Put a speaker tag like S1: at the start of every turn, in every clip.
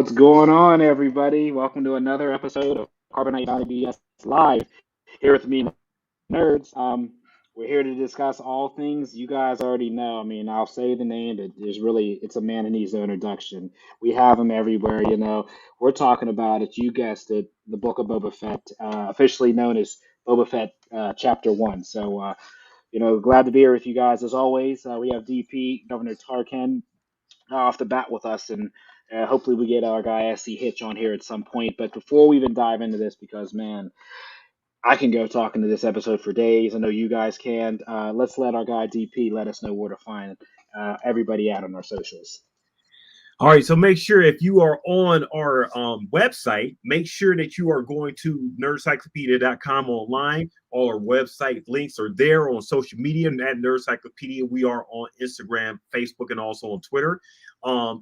S1: What's going on, everybody? Welcome to another episode of Carbonite BS Live. Here with me, nerds. We're here to discuss all things you guys already know. I mean, I'll say the name, but it's a man who needs no introduction. We have him everywhere. We're talking about it. You guessed it, the Book of Boba Fett, officially known as Boba Fett Chapter One. Glad to be here with you guys as always. We have DP Governor Tar-Ken off the bat with us, and hopefully we get our guy SC Hitch on here at some point. But before we even dive into this, because man, I can go talking to this episode for days. I know you guys can. Let's let our guy DP let us know where to find everybody out on our socials.
S2: All right, so make sure if you are on our website, make sure that you are going to nerdcyclopedia.com online. All our website links are there on social media and at Nerdcyclopedia. We are on Instagram, Facebook, and also on Twitter.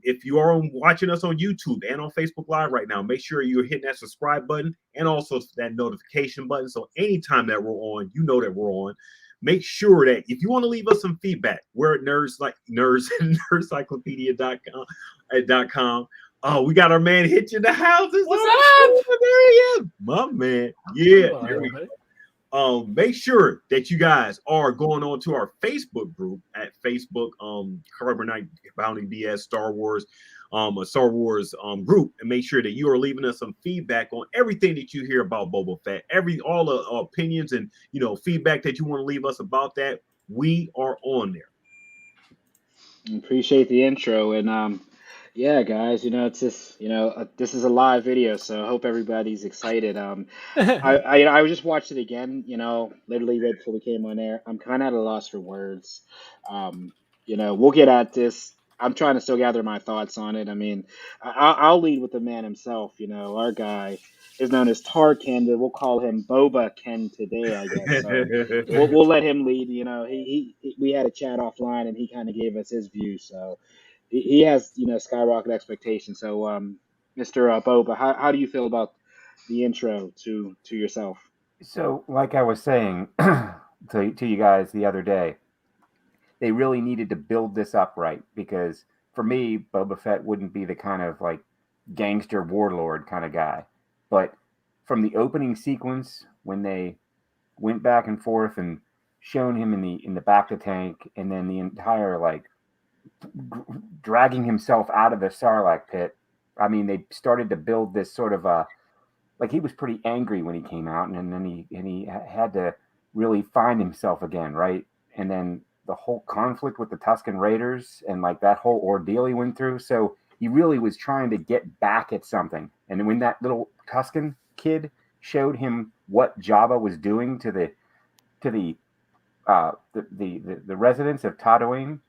S2: If you are watching us on YouTube and on Facebook Live right now, make sure you're hitting that subscribe button and also that notification button. So anytime that we're on, you know that we're on. Make sure that if you want to leave us some feedback, we're at nerdcyclopedia.com. Oh, we got our man Hitch in the house.
S3: What's up?
S2: There he is, my man. Yeah, there we go. Make sure that you guys are going on to our Facebook group at Facebook, Carbonite Bounty BS Star Wars, a Star Wars group, and make sure that you are leaving us some feedback on everything that you hear about Boba Fett, all the opinions and feedback that you want to leave us about that. We are on there.
S1: Appreciate the intro, and yeah, guys, it's just this is a live video, so I hope everybody's excited. I just watched it again, literally right before we came on air. I'm kind of at a loss for words. We'll get at this. I'm trying to still gather my thoughts on it. I mean, I'll lead with the man himself. Our guy is known as Tar-Ken, but we'll call him Boba Ken today, I guess. So we'll let him lead. We had a chat offline, and he kind of gave us his view. So he has skyrocket expectations. So Mr. Boba, how do you feel about the intro to yourself?
S3: So, like I was saying to you guys the other day, they really needed to build this up right, because for me, Boba Fett wouldn't be the kind of like gangster warlord kind of guy. But from the opening sequence, when they went back and forth and shown him in the back of the tank, and then the entire like dragging himself out of the Sarlacc pit, I mean, they started to build this sort of like he was pretty angry when he came out, and then he had to really find himself again, right? And then the whole conflict with the Tuscan Raiders and like that whole ordeal he went through. So he really was trying to get back at something. And when that little Tuscan kid showed him what Jabba was doing to the residents of Tatooine,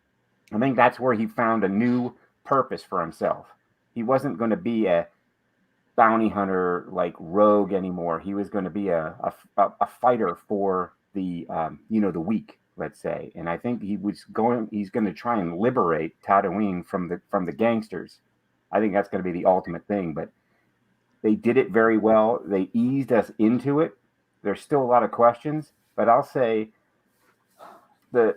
S3: I think that's where he found a new purpose for himself. He wasn't going to be a bounty hunter like rogue anymore. He was going to be a fighter for the the weak, let's say. And I think he's going to try and liberate Tatooine from the gangsters. I think that's going to be the ultimate thing. But they did it very well. They eased us into it. There's still a lot of questions, but I'll say the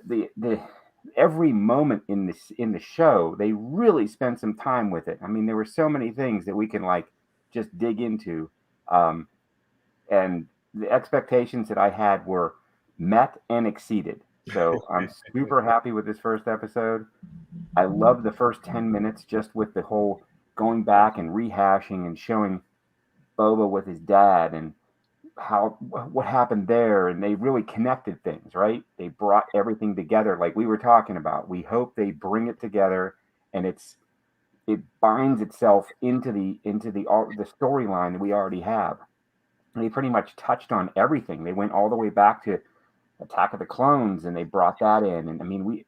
S3: every moment in the show, they really spent some time with it. I mean, there were so many things that we can like just dig into, and the expectations that I had were met and exceeded. So I'm super happy with this first episode. I love the first 10 minutes just with the whole going back and rehashing and showing Boba with his dad and what happened there. And they really connected things, right? They brought everything together like we were talking about. We hope they bring it together and it binds itself into the storyline that we already have. And they pretty much touched on everything. They went all the way back to Attack of the Clones, and they brought that in. And I mean,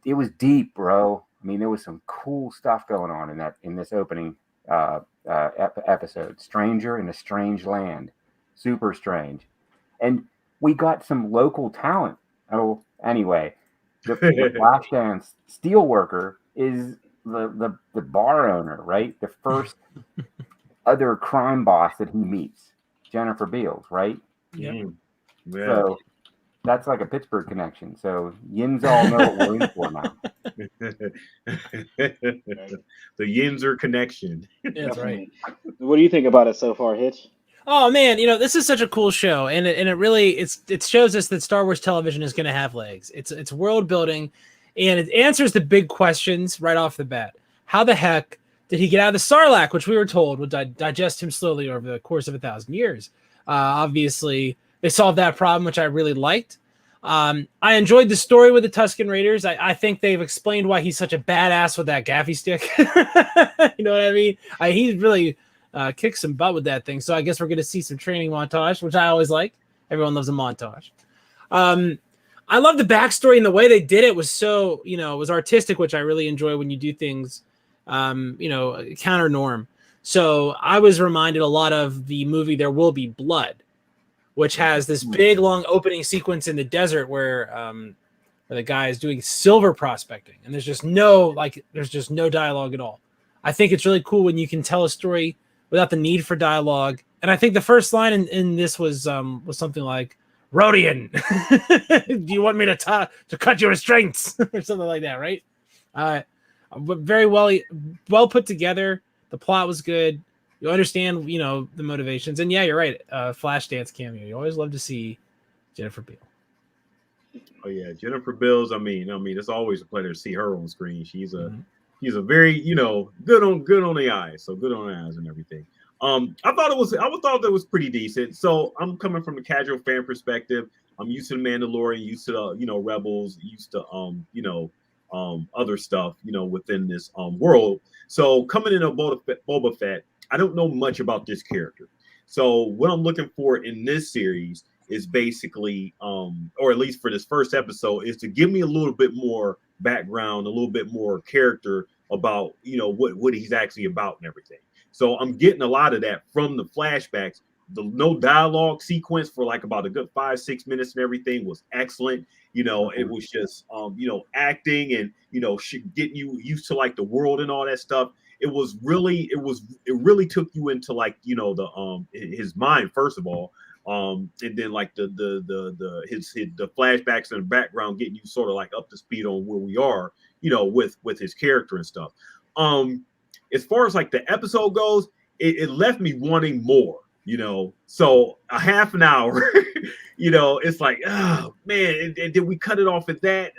S3: it was deep, bro. I mean, there was some cool stuff going on in this opening episode. Stranger in a Strange Land, super strange, and we got some local talent. Oh, anyway, the Flashdance steelworker is the bar owner, right? The first other crime boss that he meets, Jennifer Beals, right?
S2: Yeah.
S3: So That's like a Pittsburgh connection. So Yins all know what we're in for now.
S2: The Yinzer connection.
S4: Yeah, that's right.
S1: Definitely. What do you think about it so far, Hitch?
S4: Oh man, this is such a cool show, and it really it shows us that Star Wars television is going to have legs. It's world building, and it answers the big questions right off the bat. How the heck did he get out of the Sarlacc, which we were told would digest him slowly over the course of 1,000 years? Obviously, they solved that problem, which I really liked. I enjoyed the story with the Tuscan Raiders. I think they've explained why he's such a badass with that gaffy stick. You know what I mean? He's really kicked some butt with that thing. So I guess we're going to see some training montage, which I always like. Everyone loves a montage. I love the backstory, and the way they did it was so, it was artistic, which I really enjoy when you do things, counter norm. So I was reminded a lot of the movie There Will Be Blood, which has this big long opening sequence in the desert where the guy is doing silver prospecting, and there's just no dialogue at all. I think it's really cool when you can tell a story without the need for dialogue. And I think the first line in this was something like, "Rodian, do you want me to cut your restraints?" or something like that, right? Very well put together. The plot was good. You understand, the motivations. And yeah, you're right. Flashdance cameo. You always love to see Jennifer Beal.
S2: Oh yeah, Jennifer Beals. I mean, it's always a pleasure to see her on screen. She's a very, good on the eyes. So good on the eyes and everything. I thought that was pretty decent. So I'm coming from the casual fan perspective. I'm used to the Mandalorian, used to the, Rebels, used to other stuff, within this wworld. So coming into Boba Fett, I don't know much about this character. So what I'm looking for in this series is basically, or at least for this first episode, is to give me a little bit more background, a little bit more character about, what he's actually about and everything. So I'm getting a lot of that from the flashbacks. The no dialogue sequence for like about a good 5-6 minutes and everything was excellent. It was just acting and getting you used to like the world and all that stuff. It really took you into like the his mind first of all, and then like the flashbacks in the background getting you sort of like up to speed on where we are, with his character and stuff. As far as like the episode goes, it left me wanting more. So a half an hour, it's like, oh man, and did we cut it off at that?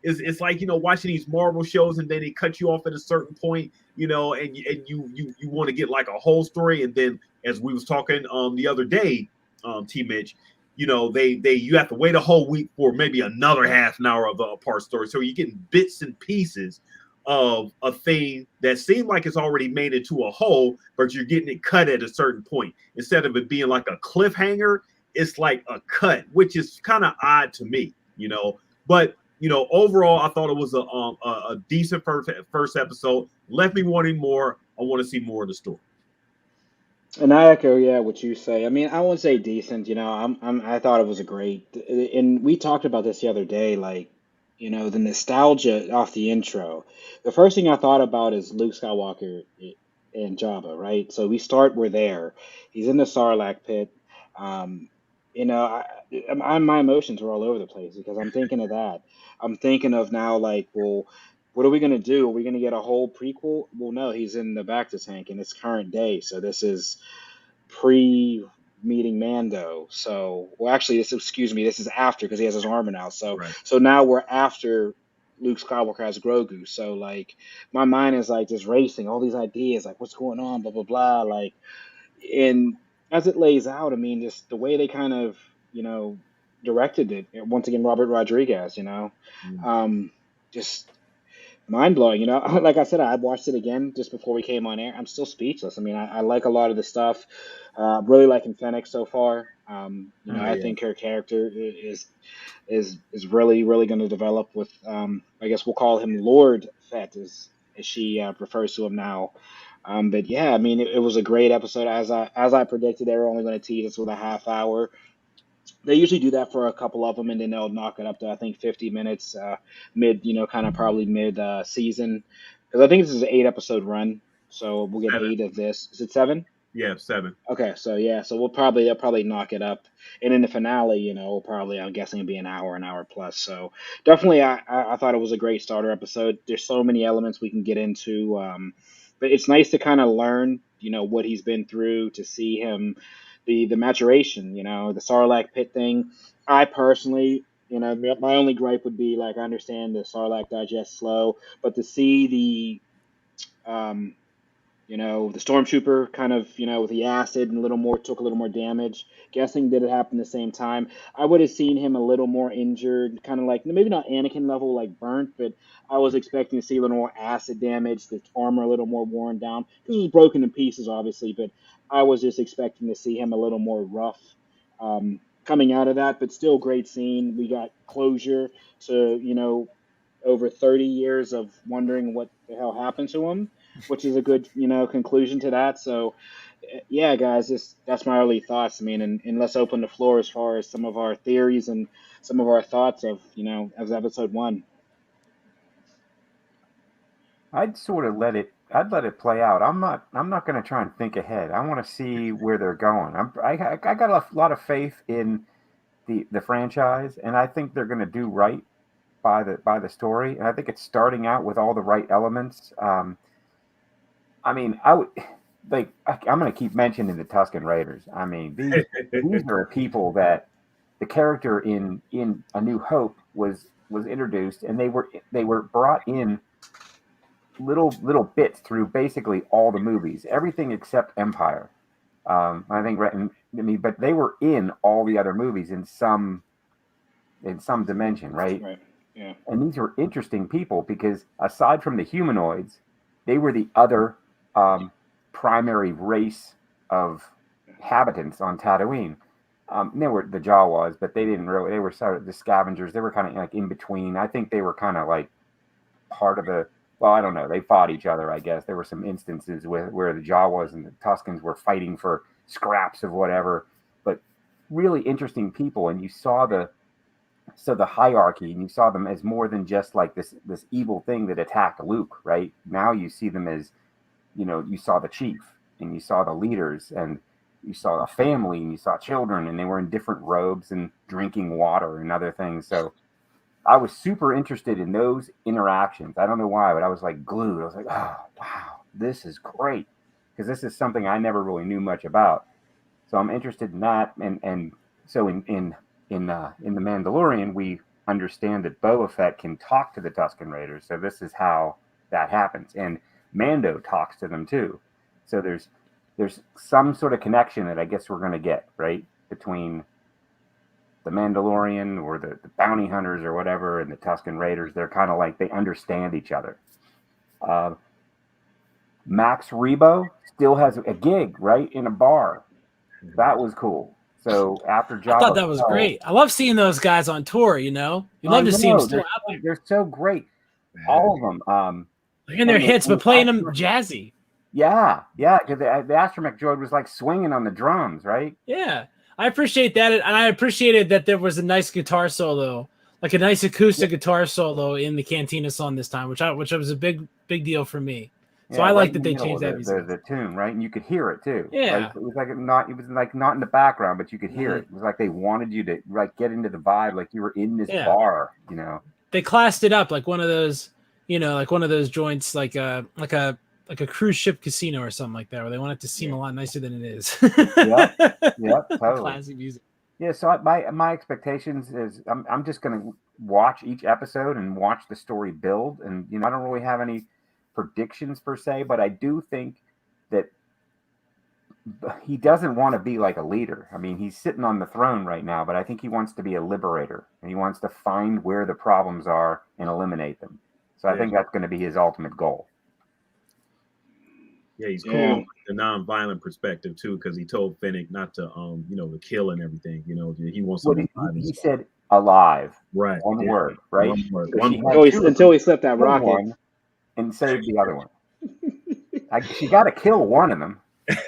S2: It's like, watching these Marvel shows and then they cut you off at a certain point, and you want to get like a whole story. And then as we was talking the other day, T-Mitch, you have to wait a whole week for maybe another half an hour of a part story. So you're getting bits and pieces of a thing that seemed like it's already made into a whole, but you're getting it cut at a certain point. Instead of it being like a cliffhanger, it's like a cut, which is kind of odd to me, But overall, I thought it was a decent first episode. Left me wanting more. I want to see more of the story.
S1: And I echo, yeah, what you say. I mean, I won't say decent. I thought it was a great, and we talked about this the other day. Like, the nostalgia off the intro. The first thing I thought about is Luke Skywalker and Jabba, right? So we're there. He's in the Sarlacc pit. Um, my emotions were all over the place because I'm thinking of that. I'm thinking of now, like, well, what are we gonna do? Are we gonna get a whole prequel? Well, no, he's in the Bacta tank and it's current day, so this is pre-meeting Mando. So, well, actually, this is after because he has his armor now. So,
S2: Right.
S1: so now we're after Luke Skywalker has Grogu. So, like, my mind is like just racing, all these ideas, like what's going on, blah blah blah. Like, and as it lays out, I mean, just the way they kind of, directed it. Once again, Robert Rodriguez, just mind blowing. Like I said, I watched it again just before we came on air. I'm still speechless. I mean, I like a lot of the stuff. Really liking Fennec so far. I
S2: Yeah.
S1: think her character is really really going to develop with. I guess we'll call him Lord Fett as she refers to him now. But yeah, I mean, it was a great episode as I predicted. They were only going to tease us with a half hour. They usually do that for a couple of them, and then they'll knock it up to I think 50 minutes, kind of probably mid season, because I think this is an 8 episode run, so we'll get
S2: 7.
S1: 8 of this. Is it 7?
S2: Yeah, 7.
S1: Okay, so yeah, so they'll probably knock it up, and in the finale, we'll probably, I'm guessing, it'll be an hour plus. So definitely, I thought it was a great starter episode. There's so many elements we can get into, but it's nice to kind of learn, what he's been through, to see him, the maturation, the Sarlacc pit thing. I personally, my only gripe would be, like, I understand the Sarlacc digest slow, but to see um, the stormtrooper kind of, with the acid and took a little more damage. Guessing did it happen the same time? I would have seen him a little more injured, kind of like maybe not Anakin level, like burnt, but I was expecting to see a little more acid damage, the armor a little more worn down because it was broken in pieces, obviously. But I was just expecting to see him a little more rough coming out of that. But still, great scene. We got closure to over 30 years of wondering what the hell happened to him, which is a good, conclusion to that. So, yeah, guys, that's my early thoughts. I mean, and let's open the floor as far as some of our theories and some of our thoughts of, as episode one.
S3: I'd let it play out. I'm not going to try and think ahead. I want to see where they're going. I got a lot of faith in the franchise, and I think they're going to do right by the story. And I think it's starting out with all the right elements. I mean, I would like. I'm going to keep mentioning the Tuscan Raiders. I mean, these are people that the character in A New Hope was introduced, and they were brought in little bits through basically all the movies, everything except Empire. I think, right? I mean, but they were in all the other movies in some dimension, right?
S1: Right. Yeah.
S3: And these were interesting people because aside from the humanoids, they were the other primary race of inhabitants on Tatooine. They were the Jawas, but they didn't really. They were sort of the scavengers. They were kind of like in between. I think they were kind of like part of the. Well, I don't know. They fought each other, I guess. There were some instances where the Jawas and the Tuskens were fighting for scraps of whatever, but really interesting people. And you saw the hierarchy, and you saw them as more than just like this evil thing that attacked Luke, right? Now you see them as, you saw the chief, and you saw the leaders, and you saw a family, and you saw children, and they were in different robes and drinking water and other things. So I was super interested in those interactions. I don't know why, but I was like glued. I was like, oh, wow, this is great. Because this is something I never really knew much about. So I'm interested in that. And so in The Mandalorian, we understand that Boba Fett can talk to the Tusken Raiders. So this is how that happens. And Mando talks to them too. So there's some sort of connection that I guess we're going to get, right? Between the Mandalorian or the bounty hunters or whatever and the Tusken Raiders. They're kind of like they understand each other. Max Rebo still has a gig, right, in a bar. That was cool. So after Jabba,
S4: I thought that was great. I love seeing those guys on tour. You love to see them still out there.
S3: They're so great, all of them.
S4: In their hits, but playing them jazzy.
S3: Yeah, because the astromech droid was like swinging on the drums, right?
S4: Yeah, I appreciate that, and I appreciated that there was a nice guitar solo, like a nice acoustic guitar solo in the Cantina song this time, which was a big deal for me. So I like that they changed that music.
S3: The tune, right? And you could hear it too.
S4: Yeah.
S3: It was like not in the background, but you could hear it. It was like they wanted you to like get into the vibe, like you were in this bar,
S4: They classed it up like one of those, like one of those joints, like a cruise ship casino or something like that, where they want it to seem a lot nicer than it is.
S3: Yeah, totally.
S4: Classic music.
S3: Yeah, so my expectations is I'm just going to watch each episode and watch the story build, and I don't really have any predictions per se, but I do think that he doesn't want to be like a leader. I mean, he's sitting on the throne right now, but I think he wants to be a liberator, and he wants to find where the problems are and eliminate them. So I think that's going to be his ultimate goal.
S2: Yeah, he's cool from the non-violent perspective tue, because he told Fennec not to, to kill and everything. He wants to.
S3: He said alive.
S2: Right.
S3: One word. Right.
S2: One word.
S1: Until he slipped that rocket
S3: and saved the other one. She got to kill one of them.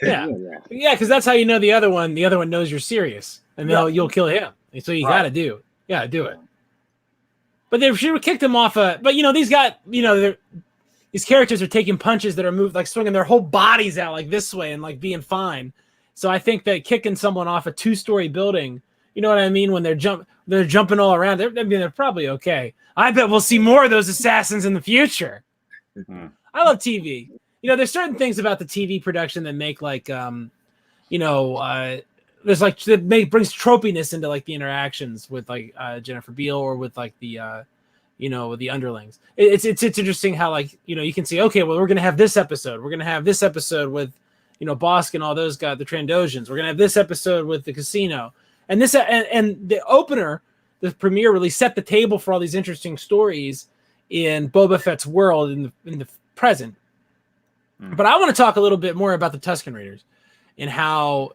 S4: Yeah, because that's how the other one knows you're serious, and you'll kill him. So you got to do it. But they should have kicked him off. But these guys, these characters are taking punches that are moved, like swinging their whole bodies out like this way and like being fine. So I think that kicking someone off a 2-story building, you know what I mean? When they're jumping all around, they're probably okay. I bet we'll see more of those assassins in the future.
S3: Mm-hmm.
S4: I love TV. You know, there's certain things about the TV production that make like, there's like brings tropiness into like the interactions with like Jennifer Beal or with like the the underlings. It's interesting how like you can see, okay, well, we're gonna have this episode. We're gonna have this episode with Bosk and all those guys, the Trandosians. We're gonna have this episode with the casino, and this and the opener, the premiere really set the table for all these interesting stories in Boba Fett's world in the present. But I want to talk a little bit more about the Tusken Raiders and how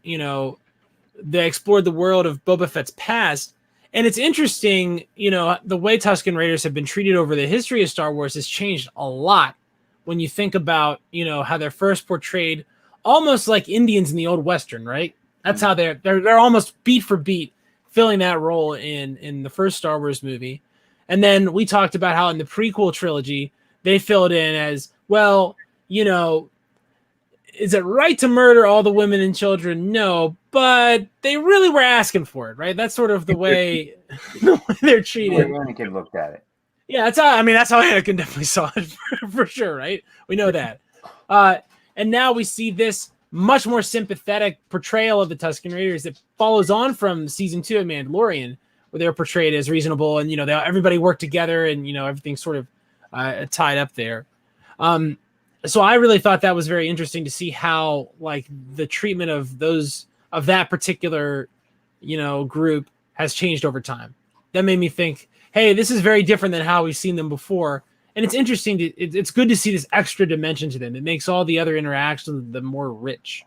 S4: they explored the world of Boba Fett's past. And it's interesting, the way Tusken Raiders have been treated over the history of Star Wars has changed a lot when you think about, how they're first portrayed almost like Indians in the old Western, right? That's how they're almost beat for beat filling that role in the first Star Wars movie. And then we talked about how in the prequel trilogy, they filled in as, well, is it right to murder all the women and children? No, but they really were asking for it, right? That's sort of the way, they're treated.
S3: Anakin looked at it.
S4: Yeah, that's how Anakin definitely saw it for sure, right? We know that. And now we see this much more sympathetic portrayal of the Tusken Raiders that follows on from season 2 of Mandalorian, where they're portrayed as reasonable and everybody worked together and everything's sort of tied up there. So I really thought that was very interesting to see how like the treatment of that particular group has changed over time. That made me think, hey, this is very different than how we've seen them before. And it's interesting it's good to see this extra dimension to them. It makes all the other interactions the more rich.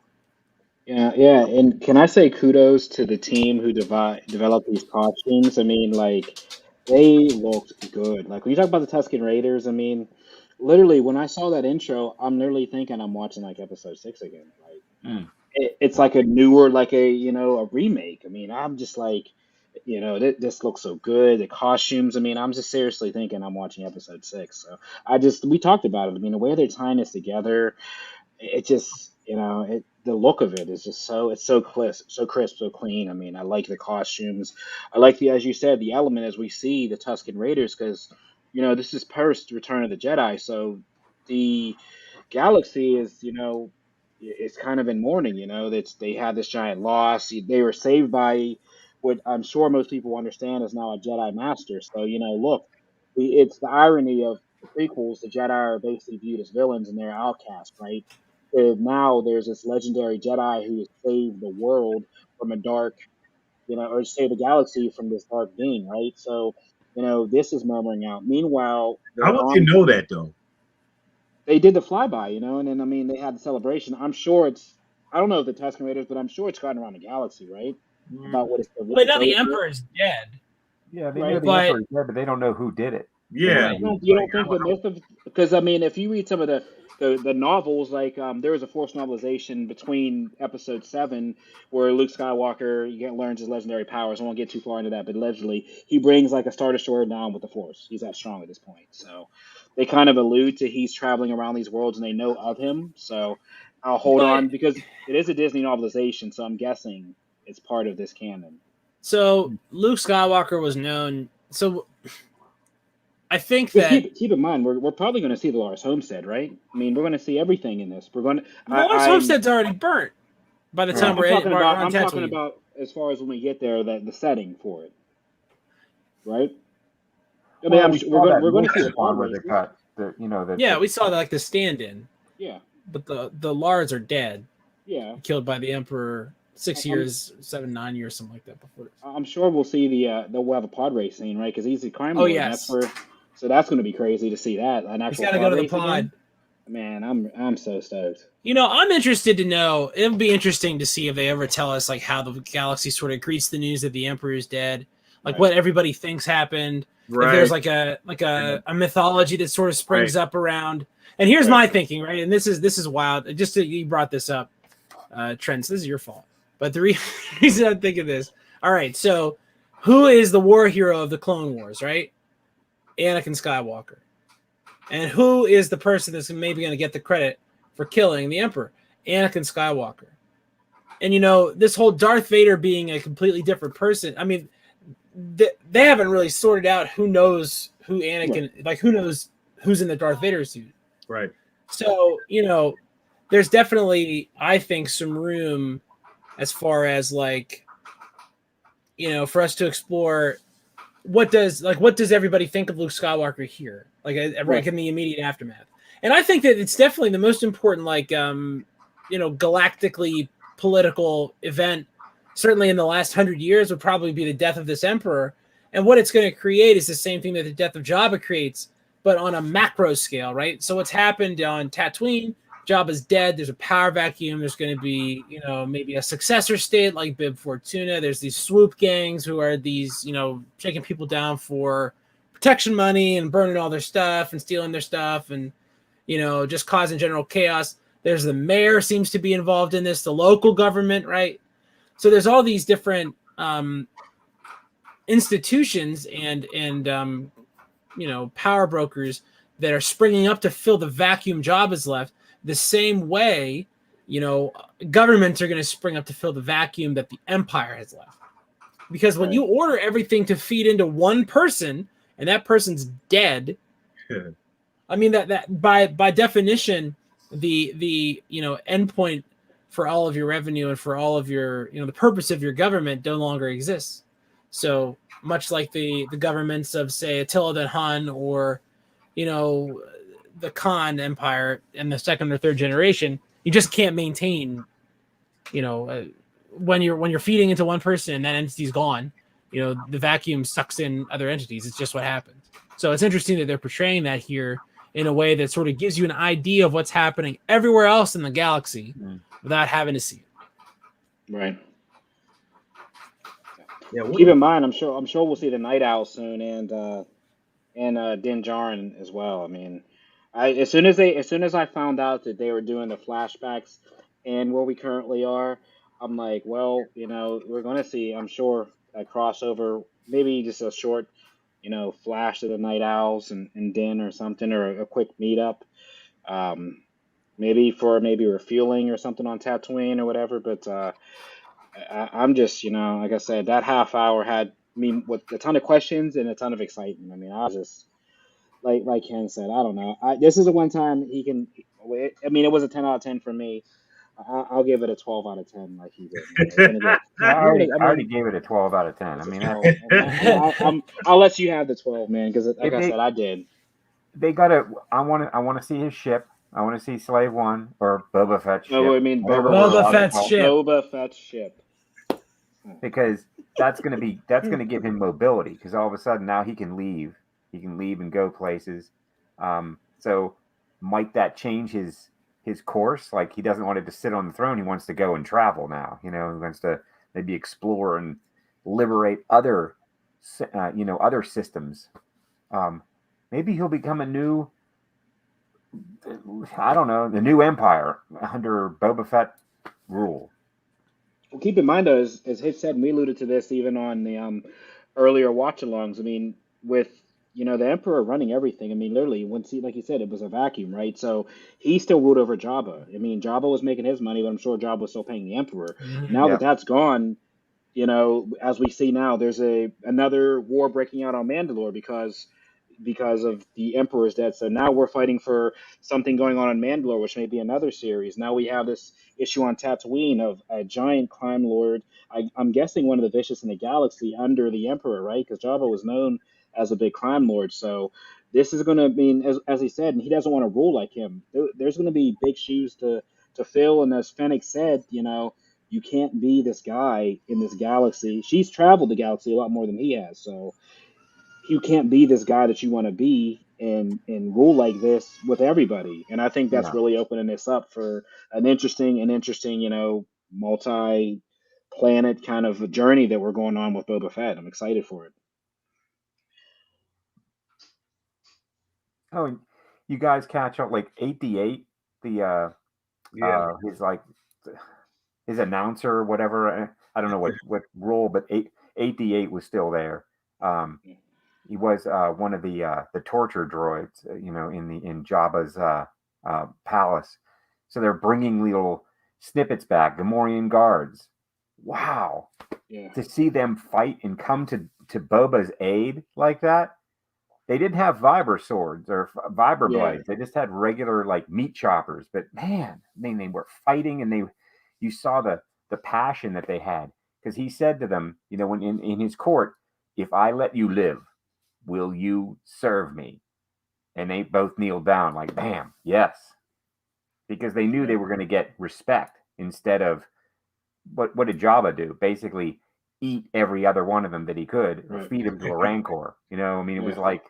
S1: Yeah, and can I say kudos to the team who developed these costumes? I mean, like, they looked good. Like, when you talk about the Tusken Raiders, I mean, literally, when I saw that intro, I'm literally thinking I'm watching, like, episode 6 again. Like, it's like a newer, like a remake. I mean, I'm just like, this looks so good. The costumes, I mean, I'm just seriously thinking I'm watching episode 6. So we talked about it. I mean, the way they're tying this together, it just, the look of it is just so crisp, so clean. I mean, I like the costumes. I like as you said, the element as we see the Tusken Raiders, because, this is post Return of the Jedi. So the galaxy is, it's kind of in mourning, that they had this giant loss. They were saved by what I'm sure most people understand is now a Jedi Master. So, look, it's the irony of the prequels. The Jedi are basically viewed as villains and they're outcast, right? And now there's this legendary Jedi who has saved the world from a dark, or saved the galaxy from this dark being, right? So, this is murmuring out. Meanwhile,
S2: How would you know that though?
S1: They did the flyby, and then I mean they had the celebration. I'm sure I don't know if the Tusken Raiders, but I'm sure it's gotten around the galaxy, right? About what it's.
S4: But now the Emperor is dead.
S3: Yeah, they know the Emperor is dead, but they don't know who did it.
S2: Yeah,
S1: you don't think the myth of, because I mean, if you read some of the novels, like there was a forced novelization between episode 7 where Luke Skywalker learns his legendary powers. I won't get too far into that, but allegedly he brings like a Star Destroyer down with the Force. He's that strong at this point, so they kind of allude to he's traveling around these worlds and they know of him. So I'll hold on because it is a Disney novelization, so I'm guessing it's part of this canon.
S4: So Luke Skywalker was known. So I think that
S1: keep in mind we're probably going to see the Lars Homestead, right? I mean, we're going to see everything in this. We're going to
S4: Lars Homestead's already burnt by the time
S1: I'm talking about as far as when we get there, the setting for it, right? I mean, we're going to see the farm
S3: where they cut
S4: we saw like the stand-in.
S1: Yeah,
S4: but the Lars are dead.
S1: Yeah,
S4: killed by the Emperor 9 years, something like that before.
S1: I'm sure we'll see we'll have a pod race scene, right? Because he's a crime lord.
S4: Yes.
S1: So that's going to be crazy to see that.
S4: He's got to go to the pod.
S1: Again. Man, I'm so stoked.
S4: I'm interested to know. It'll be interesting to see if they ever tell us like how the galaxy sort of greets the news that the Emperor is dead, like what everybody thinks happened. Right. If there's like a mythology that sort of springs up around. And here's my thinking, right? And this is wild. Just you brought this up, Trent. So this is your fault. But the reason I'm thinking this, all right, so who is the war hero of the Clone Wars, right? Anakin Skywalker. And who is the person that's maybe going to get the credit for killing the Emperor? Anakin Skywalker. And, you know, this whole Darth Vader being a completely different person, I mean, they haven't really sorted out who knows who Anakin, like who knows who's in the Darth Vader suit.
S2: Right.
S4: So, you know, there's definitely, I think, some room as far as like, you know, for us to explore what does everybody think of Luke Skywalker here, like in the immediate aftermath. And I think that it's definitely the most important, like, you know, galactically political event, certainly in the last 100 years, would probably be the death of this emperor. And what it's going to create is the same thing that the death of Jabba creates, but on a macro scale, right? So what's happened on Tatooine, Jabba's dead. There's a power vacuum. There's going to be, you know, maybe a successor state like Bib Fortuna. There's these swoop gangs who are these, you know, shaking people down for protection money and burning all their stuff and stealing their stuff and, you know, just causing general chaos. There's the mayor seems to be involved in this, the local government, right? So there's all these different institutions and you know, power brokers that are springing up to fill the vacuum Jabba's left. The same way, you know, governments are going to spring up to fill the vacuum that the Empire has left. Because when you order everything to feed into one person and that person's dead, I mean that by definition, the you know, endpoint for all of your revenue and for all of your, you know, the purpose of your government no longer exists. So much like the governments of, say, Attila the Hun or, you know, the Khan Empire in the second or third generation, you just can't maintain, you know, when you're feeding into one person and that entity's gone, you know, the vacuum sucks in other entities. It's just what happens. So it's interesting that they're portraying that here in a way that sort of gives you an idea of what's happening everywhere else in the galaxy without having to see it.
S1: Right.
S2: Yeah.
S1: Keep in mind, I'm sure we'll see the Night Owl soon and Din Djarin as well. I mean, as soon as I found out that they were doing the flashbacks and where we currently are, I'm like, well, you know, we're gonna see, I'm sure, a crossover, maybe just a short, you know, flash of the Night Owls and Din or something, or a quick meetup, maybe refueling or something on Tatooine or whatever. But I'm just, you know, like I said, that half hour had me with a ton of questions and a ton of excitement. I mean, I was just like Ken said, I don't know. This is the one time he can. I mean, it was a 10 out of 10 for me. I'll give it a 12 out of 10, like he did. Man. It's gonna get.
S3: Yeah, I
S1: You're gonna. I
S3: already
S1: mean,
S3: gave it a 12 out of 10. I
S1: it's a
S3: mean,
S1: 12. I'll let you have the 12, man, because like
S3: if
S1: I said, I did.
S3: they gotta, I want to see his ship. I want to see Slave One or Boba Fett's ship.
S1: No, I mean
S3: whatever
S4: Boba
S3: we're allowed to
S4: Fett's
S3: call it,
S4: ship.
S1: Boba Fett's ship.
S3: because that's gonna give him mobility. Because all of a sudden now he can leave and go places. So might that change his course? Like, he doesn't want it to sit on the throne. He wants to go and travel now. You know, he wants to maybe explore and liberate other, you know, other systems. Maybe he'll become a new, I don't know, the new empire under Boba Fett rule.
S1: Well, keep in mind, though, as Hitch said, and we alluded to this even on the earlier watch-alongs. I mean, with you know the Emperor running everything. I mean, literally, once he, like you said, it was a vacuum, right? So he still ruled over Jabba. I mean, Jabba was making his money, but I'm sure Jabba was still paying the Emperor. Now that
S3: Yep.
S1: that's gone, you know, as we see now, there's another war breaking out on Mandalore because of the Emperor's death. So now we're fighting for something going on in Mandalore, which may be another series. Now we have this issue on Tatooine of a giant crime lord. I'm guessing one of the vicious in the galaxy under the Emperor, right? Because Jabba was known as a big crime lord. So this is going to mean, as he said, and he doesn't want to rule like him. There's going to be big shoes to fill. And as Fennec said, you know, you can't be this guy in this galaxy. She's traveled the galaxy a lot more than he has. So you can't be this guy that you want to be and rule like this with everybody. And I think that's
S3: Yeah.
S1: really opening this up for an interesting, you know, multi-planet kind of a journey that we're going on with Boba Fett. I'm excited for it.
S3: Oh, and you guys catch up like 88, the
S2: Yeah.
S3: his like his announcer or whatever. I don't know what role, but 88 was still there. He was one of the torture droids, in Jabba's palace. So they're bringing little snippets back, Gamorrean guards. Wow,
S1: Yeah.
S3: to see them fight and come to Boba's aid like that. They didn't have vibra swords or vibra blades. They just had regular like meat choppers. But man, I mean, they were fighting, and you saw the passion that they had, because he said to them, when in his court, if I let you live, will you serve me? And they both kneeled down like, bam, yes, because they knew they were going to get respect instead of what did Jabba do? Basically, eat every other one of them that he could, or feed him to a rancor. I mean, it was like,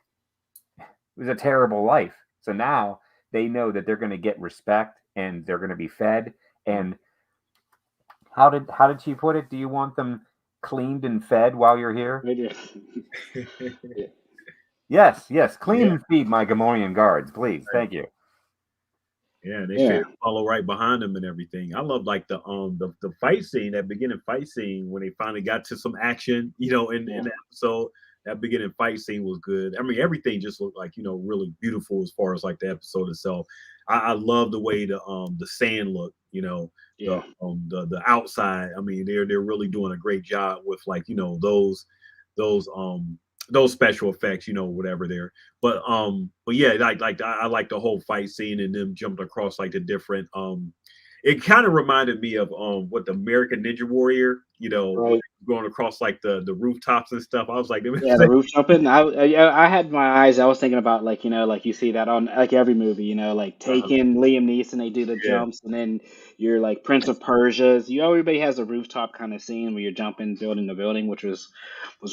S3: it was a terrible life. So now they know that they're going to get respect and they're going to be fed. And how did she put it? Do you want them cleaned and fed while you're here? Yes. Clean and feed my Gamorrean guards, please. Thank you.
S2: Yeah, they should follow right behind them and everything. I love like the fight scene, that beginning fight scene when they finally got to some action, in the episode. That beginning fight scene was good. I mean, everything just looked like, really beautiful as far as like the episode itself. I love the way the sand looked, the outside. I mean, they're really doing a great job with like, those special effects, whatever there. But yeah, I like the whole fight scene and them jumping across like the different it kind of reminded me of what the American Ninja Warrior, going across like the rooftops and stuff. I was like,
S1: the roof jumping. I had my eyes. I was thinking about like like you see that on like every movie. Like Taken, Liam Neeson, they do the jumps, and then you're like Prince of Persia's. Everybody has a rooftop kind of scene where you're jumping, building the building, which was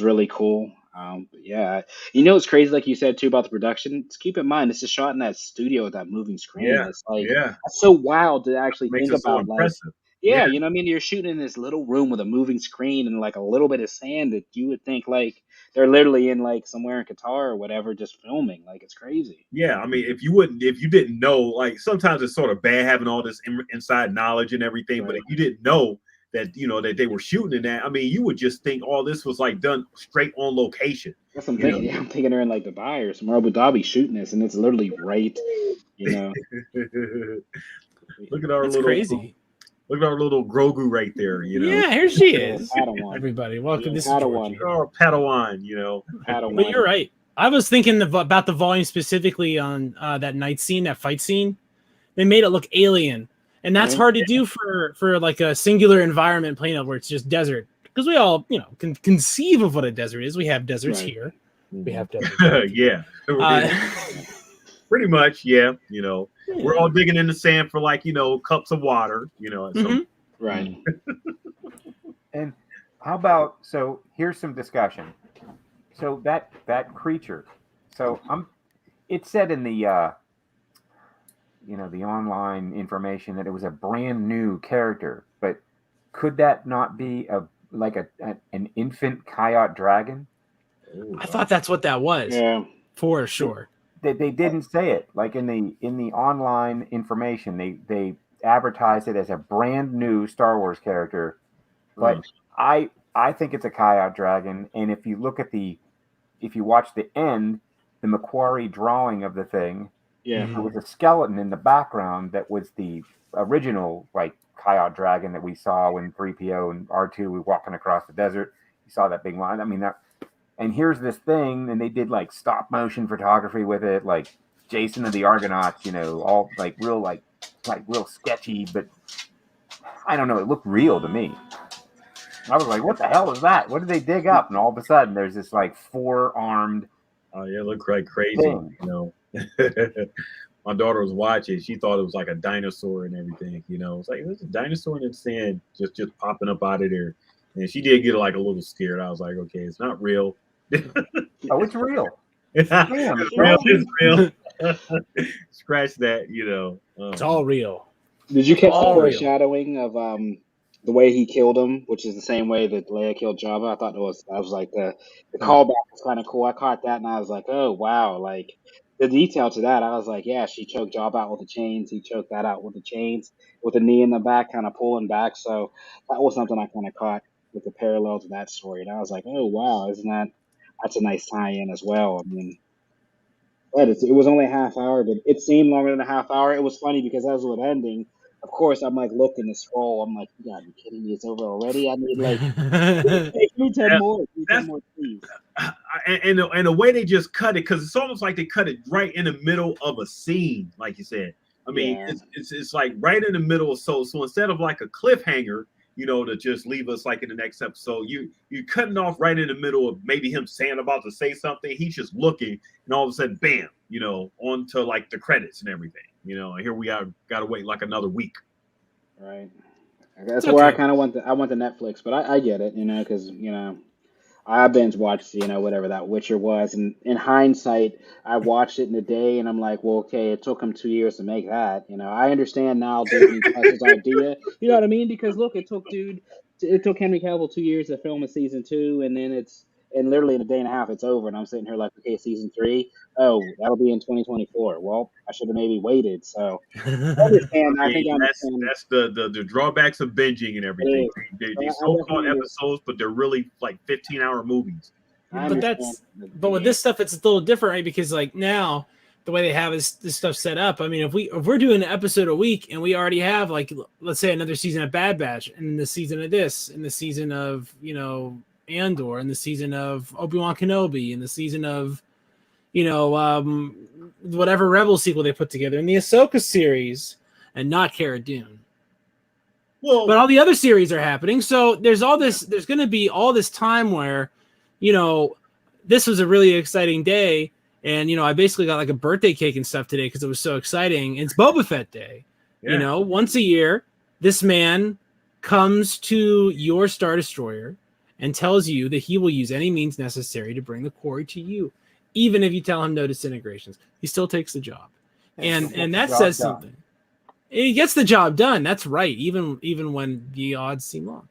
S1: really cool. But yeah, it's crazy, like you said too about the production. Just keep in mind, this is shot in that studio with that moving screen. It's like that's so wild to actually
S2: makes
S1: think
S2: it so
S1: about. Like,
S2: impressive.
S1: you know what I mean? You're shooting in this little room with a moving screen and like a little bit of sand that you would think like they're literally in like somewhere in Qatar or whatever, just filming. Like, it's crazy.
S2: Yeah, I mean, if you didn't know, like sometimes it's sort of bad having all this inside knowledge and everything, but if you didn't know that that they were shooting in that, I mean, you would just think all this was like done straight on location.
S1: That's what I'm thinking. Yeah, I'm thinking they're in like Dubai or some Abu Dhabi shooting this, and it's literally right.
S2: Look at our
S4: That's
S2: little
S4: crazy.
S2: Look at our little Grogu right there.
S4: Yeah, here she is.
S1: Padawan.
S4: Everybody, welcome. This
S1: Padawan.
S4: is
S2: Georgie. Padawan.
S1: Padawan.
S4: But you're right. I was thinking about the volume specifically on that night scene, that fight scene. They made it look alien, and that's hard to do for like a singular environment plane where it's just desert. Because we all can conceive of what a desert is. We have deserts here. We have deserts.
S2: Yeah. Pretty much, yeah. We're all digging in the sand for like cups of water.
S1: Right.
S3: And how about, so here's some discussion. So that creature. So it said in the the online information that it was a brand new character, but could that not be an infant coyote dragon?
S4: I thought that's what that was.
S1: Yeah,
S4: for sure.
S3: They didn't say it. Like in the online information, they advertised it as a brand new Star Wars character, but I think it's a coyote dragon. And if you watch the end, the Macquarie drawing of the thing, there was a skeleton in the background that was the original like coyote dragon that we saw when 3PO and R2 were walking across the desert. You saw that big line. I mean that. And here's this thing, and they did like stop motion photography with it, like Jason of the Argonauts, all like real sketchy, but I don't know, it looked real to me. I was like, what the hell is that? What did they dig up? And all of a sudden there's this like 4-armed.
S2: Oh yeah, it looked like crazy, My daughter was watching, she thought it was like a dinosaur and everything, It's like there's a dinosaur in the sand just popping up out of there. And she did get like a little scared. I was like, okay, it's not real.
S3: Oh, it's real.
S2: Damn, it's real. It's real. Scratch that,
S4: It's all real.
S1: Did you catch the foreshadowing of the way he killed him, which is the same way that Leia killed Jabba? I thought that was like the callback was kind of cool. I caught that and I was like, oh wow, like the detail to that. I was like, yeah, she choked Jabba out with the chains. He choked that out with the chains, with the knee in the back, kind of pulling back. So that was something I kind of caught with the parallel to that story. And I was like, oh wow, isn't that that's a nice tie-in as well. I mean, but it was only a half hour, but it seemed longer than a half hour. It was funny because as it was ending, of course, I'm like looking to scroll. I'm like, you gotta be kidding me! It's over already. I need like, give me 10
S2: Yeah,
S1: more. Give me 10
S2: that's
S1: more, please.
S2: and the way they just cut it, because it's almost like they cut it right in the middle of a scene, like you said. I mean,
S1: Yeah,
S2: it's like right in the middle. So instead of like a cliffhanger, to just leave us like in the next episode, you cutting off right in the middle of maybe him saying about to say something. He's just looking, and all of a sudden, bam, on to like the credits and everything. And here we are, got to wait like another week.
S1: right.
S4: It's
S1: That's where I
S4: okay.
S1: kind of want I want the Netflix, but I get it, because I binge watched, whatever that Witcher was, and in hindsight, I watched it in a day, and I'm like, well, okay, it took them 2 years to make that. I understand now Disney Plus's idea. You know what I mean? Because look, it took Henry Cavill 2 years to film a season two, and then and literally in a day and a half, it's over, and I'm sitting here like, okay, season three, oh, that'll be in 2024. Well, I should have maybe waited. So I understand.
S2: I
S1: I think
S2: mean,
S1: I
S2: that's
S1: understand.
S2: that's the drawbacks of binging and
S1: It
S2: everything.
S1: is.
S2: They
S1: So I
S2: so-called
S1: definitely,
S2: episodes, but they're really like 15-hour movies. You
S1: I
S2: know,
S4: but
S1: understand.
S4: that's but with
S1: Yeah,
S4: this stuff, it's a little different, right? Because like now, the way they have this stuff set up. I mean, if we're doing an episode a week and we already have like let's say another season of Bad Batch and the season of this and the season of Andor and the season of Obi-Wan Kenobi and the season of whatever Rebel sequel they put together and the Ahsoka series and not Cara Dune. But
S2: well,
S4: all the other series are happening. So there's all this, there's going to be all this time where, this was a really exciting day. And, I basically got like a birthday cake and stuff today because it was so exciting. It's Boba Fett Day.
S2: yeah.
S4: Once a year, this man comes to your Star Destroyer and tells you that he will use any means necessary to bring the quarry to you. Even if you tell him no disintegrations, he still takes the job. And that says something. He gets the job done. That's right. Even when the odds seem long.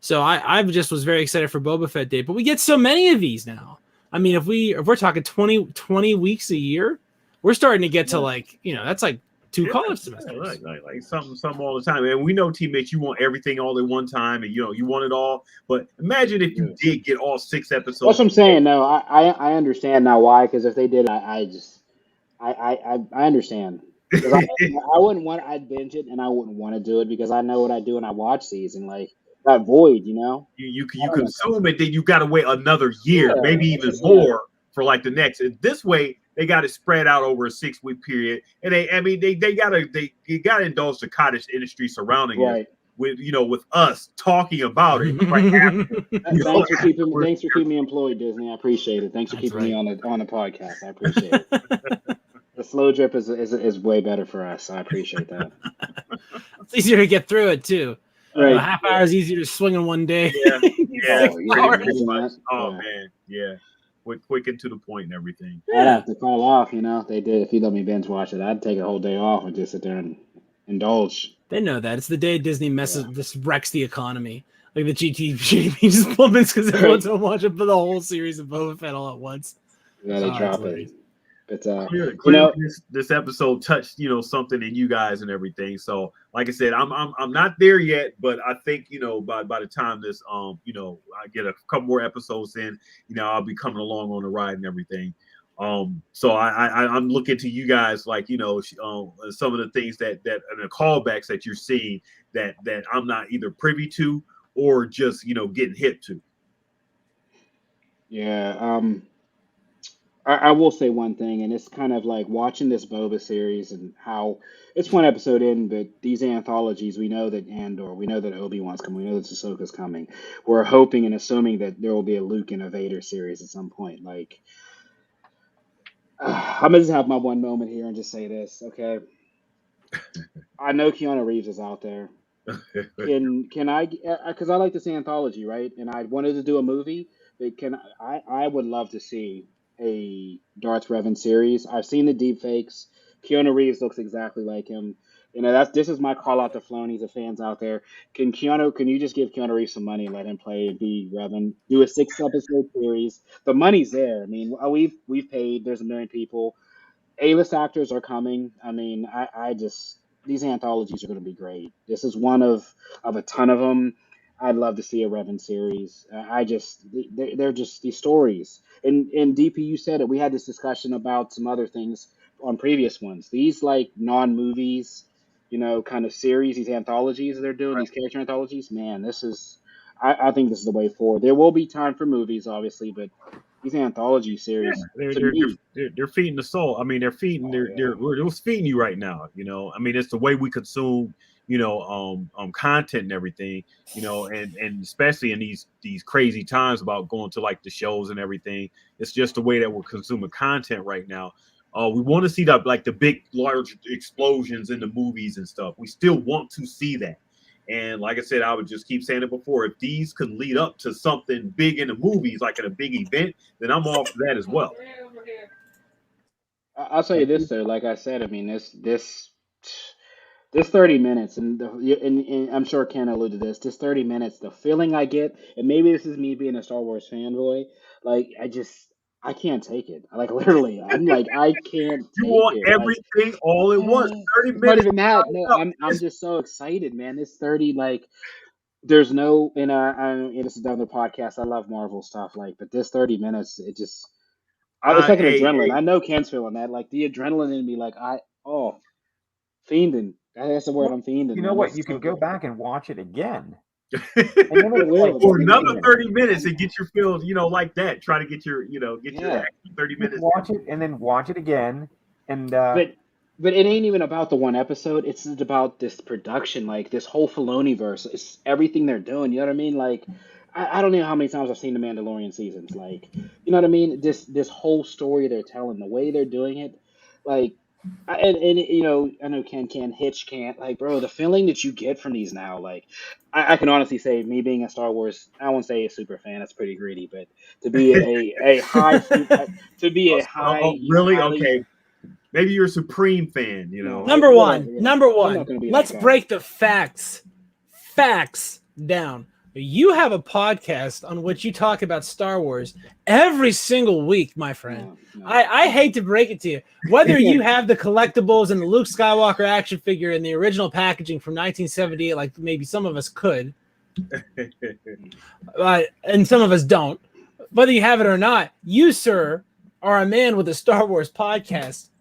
S4: So I just was very excited for Boba Fett Day, but we get so many of these now. I mean, if we're talking 20 weeks a year, we're starting to get to like, that's like two college semesters.
S2: Like something all the time. And we know, T-Mitch, you want everything all at one time, and you want it all. But imagine if you did get all 6
S1: that's
S2: episodes.
S1: what I'm saying. No, I understand now why. Because if they did, I understand. Because I wouldn't want I'd binge it and I wouldn't want to do it because I know what I do when I watch these and like that void.
S2: You
S1: I don't want that.
S2: consume it, then you got to wait another year,
S1: Yeah,
S2: maybe
S1: that's
S2: even
S1: just
S2: more for like the next. This way, they got it spread out over a 6-week period, and they gotta indulge the cottage industry surrounding it
S1: right.
S2: with us talking about it right after.
S1: Thanks for keeping
S2: We're
S1: me employed, Disney. I appreciate it. Thanks for
S4: That's
S1: keeping me
S4: right.
S1: on the podcast. I appreciate it. The slow drip is way better for us. I appreciate that.
S4: It's easier to get through it too. A
S1: Right.
S4: half hour is easier to swing in one day.
S2: Yeah, yeah,
S4: 6
S1: Yeah.
S4: hours.
S1: Imagine
S2: much.
S1: that.
S2: Oh
S1: Yeah.
S2: man, yeah, quick and to the point and everything.
S1: I'd
S4: Yeah.
S1: have to call off. They did if you let me binge watch it. I'd take a whole day off and just sit there and indulge.
S4: They know that. It's the day Disney
S1: Yeah.
S4: this wrecks the economy. Like the GDP just plummets because everyone's gonna watch it for the whole series of Boba Fett all at once.
S1: Yeah, they
S4: Oh,
S1: drop
S4: hilarious.
S1: it. But
S2: Clearly, this episode touched something in you guys and everything. So, like I said, I'm not there yet, but I think by the time this I get a couple more episodes in, I'll be coming along on the ride and everything. So I'm looking to you guys like some of the things that and the callbacks that you're seeing that I'm not either privy to or just getting hip to.
S1: yeah. I will say one thing, and it's kind of like watching this Boba series and how it's one episode in, but these anthologies, we know that Andor, we know that Obi-Wan's coming, we know that Ahsoka's coming. We're hoping and assuming that there will be a Luke and a Vader series at some point. Like, I'm gonna just have my one moment here and just say this, okay? I know Keanu Reeves is out there. Can I? Because I like this anthology, right? And I wanted to do a movie, but I would love to see a Darth Revan series. I've seen the deep fakes. Keanu Reeves looks exactly like him. This is my call out to Filoni, the fans out there. Can you just give Keanu Reeves some money and let him play and be Revan? Do a 6 episode series. The money's there. I mean, we've paid. There's a million people. A-list actors are coming. I mean, I just these anthologies are going to be great. This is one of a ton of them. I'd love to see a Revan series. They're just these stories. And DP, you said it. We had this discussion about some other things on previous ones. These like non-movies, kind of series, these anthologies they're doing, these character anthologies. Man, I think this is the way forward. There will be time for movies, obviously, but these anthology
S2: Yeah,
S1: series,
S2: they're
S1: to
S2: they're
S1: me,
S2: they're feeding the soul. I mean, they're feeding.
S1: oh yeah,
S2: They're feeding you right now. I mean, it's the way we consume. Content and everything. And especially in these crazy times about going to like the shows and everything. It's just the way that we're consuming content right now. We want to see the big, large explosions in the movies and stuff. We still want to see that. And like I said, I would just keep saying it before. If these could lead up to something big in the movies, like in a big event, then I'm all for that as well.
S1: I'll tell you this though. Like I said, I mean this 30 minutes, and I'm sure Ken alluded to this. This 30 minutes, the feeling I get, and maybe this is me being a Star Wars fanboy, like I can't take it. Like literally, I'm like I can't
S2: You
S1: take
S2: want
S1: it. Like
S2: everything all at once. 30
S1: it's not
S2: minutes.
S1: even that. No,
S2: Up.
S1: I'm just so excited, man. This 30, like there's no, and this is another podcast. I love Marvel stuff, like, but this 30 minutes, it's like an adrenaline.
S2: Hey,
S1: I know Ken's feeling that, like the adrenaline in me, like fiending. That's the word.
S3: Well,
S1: I'm fiending,
S3: you know
S1: man. This
S3: what?
S1: is
S3: You
S1: so
S3: could go
S1: good.
S3: back and watch it again. And then
S1: I
S3: it's like
S1: will.
S2: for
S3: 30
S2: another
S3: minutes.
S2: 30 minutes and get your feel, like that. Try to get your, get your
S1: Yeah.
S2: extra 30
S3: You
S2: minutes.
S3: can watch it and then watch it again. And
S1: But it ain't even about the one episode. It's about this production, like this whole Filoni verse. It's everything they're doing. You know what I mean? Like, I don't know how many times I've seen the Mandalorian seasons. Like, you know what I mean? This whole story they're telling, the way they're doing it, like, and I know Ken can, Hitch can't. Like, bro, the feeling that you get from these now, like, I can honestly say, me being a Star Wars, I won't say a super fan. That's pretty greedy, but to be a high, to be a
S2: Really?
S1: highly
S2: Okay. Maybe you're a Supreme fan,
S1: no,
S4: Number
S1: whatever. Yeah,
S4: number
S1: I'm not
S4: one.
S1: gonna be that
S4: Let's
S1: guy.
S4: break the facts down. You have a podcast on which you talk about Star Wars every single week, my friend.
S1: No.
S4: I hate to break it to you. Whether you have the collectibles and the Luke Skywalker action figure in the original packaging from 1978, like maybe some of us could, and some of us don't, whether you have it or not, you, sir, are a man with a Star Wars podcast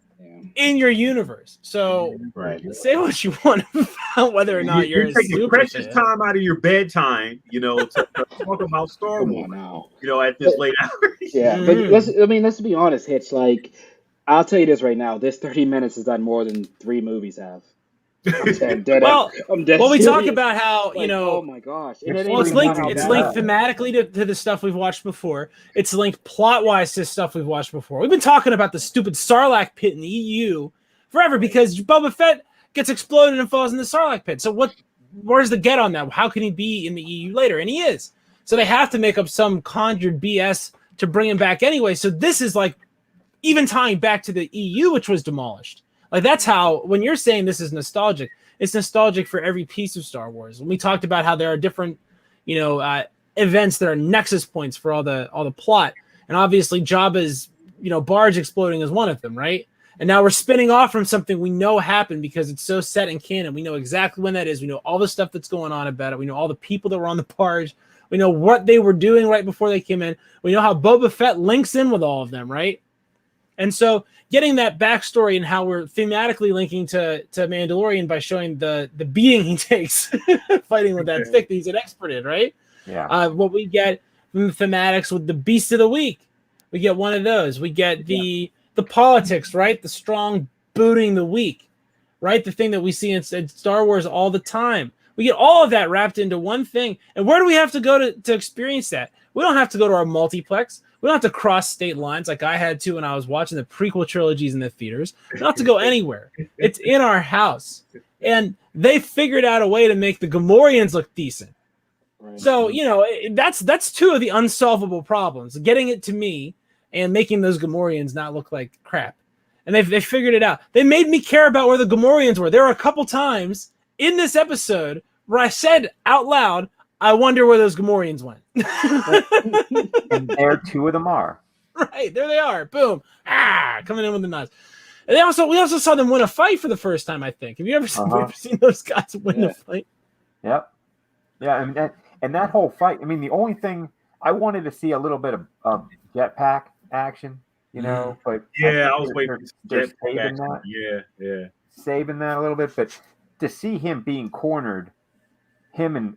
S4: in your universe. So
S1: Right.
S4: say what you want about whether or not you're
S2: taking
S4: super
S2: precious
S4: fan.
S2: time out of your bedtime, to talk about Star
S1: Come
S2: Wars,
S1: on now.
S2: at this late hour.
S1: Yeah, but let's be honest, Hitch. Like, I'll tell you this right now. This 30 minutes has done more than 3 movies have. I'm dead.
S4: Well,
S1: I'm dead
S4: well, we talk
S1: serious.
S4: about how
S1: Like, oh my gosh. And it
S4: well,
S1: ain't
S4: it's
S1: even
S4: linked.
S1: about
S4: It's
S1: that.
S4: linked thematically to the stuff we've watched before. It's linked plot-wise to stuff we've watched before. We've been talking about the stupid Sarlacc pit in the EU forever because Boba Fett gets exploded and falls in the Sarlacc pit. So where's the get on that? How can he be in the EU later? And he is. So they have to make up some conjured BS to bring him back anyway. So this is like even tying back to the EU, which was demolished. Like that's how, when you're saying this is nostalgic, it's nostalgic for every piece of Star Wars. When we talked about how there are different, events that are nexus points for all the plot, and obviously Jabba's, barge exploding is one of them, right? And now we're spinning off from something we know happened because it's so set in canon. We know exactly when that is. We know all the stuff that's going on about it. We know all the people that were on the barge. We know what they were doing right before they came in. We know how Boba Fett links in with all of them, right? And so getting that backstory and how we're thematically linking to Mandalorian by showing the beating he takes fighting with that stick that he's an expert in, right?
S3: Yeah.
S4: What we get from the thematics with the Beast of the Week. We get one of those. We get the politics, right? The strong booting the weak, right? The thing that we see in Star Wars all the time. We get all of that wrapped into one thing. And where do we have to go to experience that? We don't have to go to our multiplex. We don't have to cross state lines like I had to when I was watching the prequel trilogies in the theaters. We don't have to go anywhere. It's in our house. And they figured out a way to make the Gamorreans look decent. Right. So, that's 2 of the unsolvable problems. Getting it to me and making those Gamorreans not look like crap. And they figured it out. They made me care about where the Gamorreans were. There were a couple times in this episode where I said out loud, I wonder where those Gamorreans went.
S3: And there 2 of them are.
S4: Right, there they are. Boom. Coming in with the knives. And we also saw them win a fight for the first time, I think. Have you ever seen those guys win a fight?
S3: Yep. Yeah, And that whole fight, I mean, the only thing I wanted to see a little bit of jetpack action, but I
S2: Yeah,
S3: think
S2: I was waiting for
S3: they're
S2: jet
S3: saving
S2: action.
S3: that,
S2: Yeah.
S3: a little bit. But to see him being cornered, him and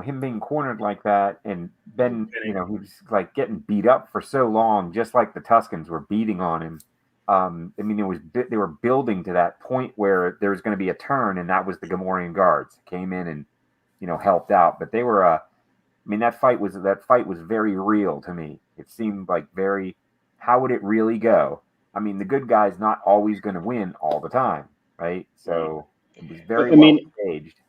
S3: him being cornered like that, and then he was like getting beat up for so long, just like the Tuscans were beating on him. I mean, they were building to that point where there was going to be a turn, and that was the Gamorrean guards came in and helped out. But they were, I mean, that fight was very real to me. It seemed like very, how would it really go? I mean, the good guy's not always going to win all the time, right? So it was
S1: But
S3: very
S1: I
S3: well
S1: mean,
S3: staged.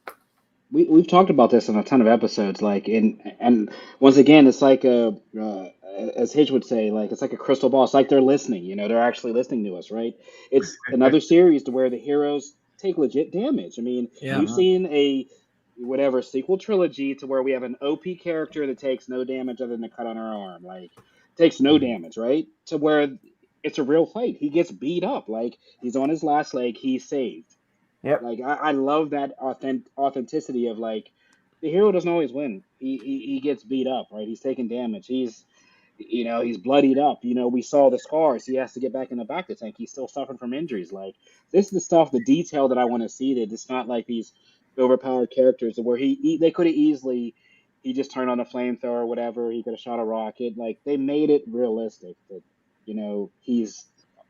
S1: we've talked about this in a ton of episodes, like and once again, it's like as Hitch would say, like it's like a crystal ball. It's like they're listening. They're actually listening to us, right? It's another series to where the heroes take legit damage. I mean,
S4: Yeah.
S1: we've seen a whatever sequel trilogy to where we have an OP character that takes no damage other than a cut on her arm, like takes no damage, right? To where it's a real fight. He gets beat up, like he's on his last leg. He's saved.
S3: Yep.
S1: Like I love that authenticity of like the hero doesn't always win. He gets beat up, right? He's taking damage. He's bloodied up. We saw the scars. He has to get back in the back of the tank. He's still suffering from injuries. Like this is the stuff, the detail that I want to see. That it's not like these overpowered characters where they could have easily he just turned on a flamethrower or whatever. He could have shot a rocket. Like they made it realistic that he's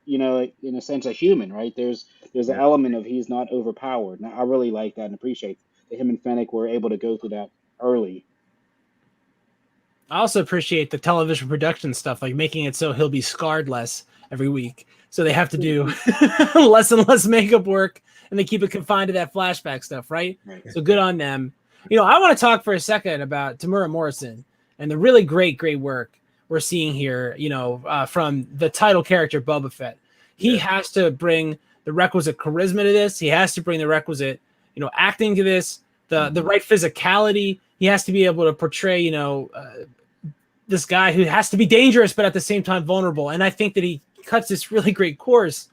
S1: in a sense a human, right? There's an
S2: Yeah.
S1: element of he's not overpowered. And I really like that and appreciate that him and Fennec were able to go through that early.
S4: I also appreciate the television production stuff, like making it so he'll be scarred less every week. So they have to do less and less makeup work, and they keep it confined to that flashback stuff, right?
S1: Right.
S4: So good on them. I want to talk for a second about Tamura Morrison and the really great work we're seeing here, from the title character Boba Fett. He has to bring the requisite charisma to this. He has to bring the requisite, acting to this, the right physicality. He has to be able to portray, this guy who has to be dangerous, but at the same time vulnerable. And I think that he cuts this really great course.